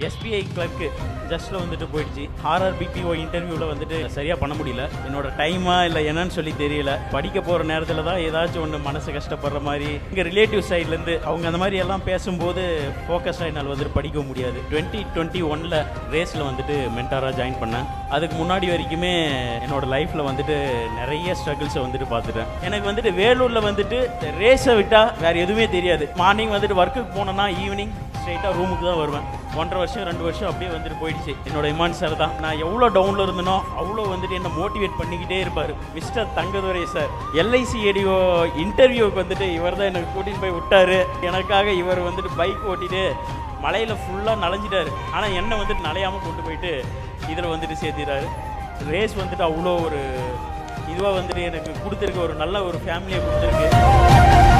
SBI clerk ஜஸ்ட்டில் வந்துட்டு போயிடுச்சு. RRB PO இன்டர்வியூவில் வந்துட்டு சரியாக பண்ண முடியல. என்னோட டைமா இல்லை என்னன்னு சொல்லி தெரியல. படிக்க போகிற நேரத்தில் தான் ஏதாச்சும் ஒன்று மனசு கஷ்டப்படுற மாதிரி இங்கே ரிலேட்டிவ் சைட்லேருந்து அவங்க அந்த மாதிரி எல்லாம் பேசும்போது ஃபோக்கஸாக என்னால் வந்துட்டு படிக்க முடியாது. 2021 ரேஸில் வந்துட்டு மென்டாராக ஜாயின் பண்ணேன். அதுக்கு முன்னாடி வரைக்குமே என்னோட லைஃப்பில் வந்துட்டு நிறைய ஸ்ட்ரகிள்ஸை வந்துட்டு பார்த்துட்டேன். எனக்கு வந்துட்டு வேலூரில் வந்துட்டு ரேஸை விட்டால் வேறு எதுவுமே தெரியாது. மார்னிங் வந்துட்டு ஒர்க்குக்கு போனேன்னா ஈவினிங் ஸ்ட்ரெயிட்டாக ரூமுக்கு தான் வருவேன். 1.5 வருஷம் 2 வருஷம் அப்படியே வந்துட்டு போயிடுச்சு. என்னோட இமான் சார் தான். நான் எவ்வளோ டவுனில் இருந்தனோ அவ்வளோ வந்துட்டு என்னை மோட்டிவேட் பண்ணிக்கிட்டே இருப்பார். Mister Thangadurai sir LIC ADO இன்டர்வியூக்கு வந்துட்டு இவர் தான் எனக்கு கூட்டிகிட்டு போய் விட்டார். எனக்காக இவர் வந்துட்டு பைக் ஓட்டிட்டு மலையில் ஃபுல்லாக நனைஞ்சிட்டாரு. ஆனால் என்னை வந்துட்டு நனையாமல் கொண்டு போயிட்டு இதில் வந்துட்டு சேர்த்துறாரு. ரேஸ் வந்துட்டு அவ்வளோ ஒரு இதுவாக வந்துட்டு எனக்கு கொடுத்துருக்கு. ஒரு நல்ல ஒரு ஃபேமிலியை கொடுத்துருக்கு.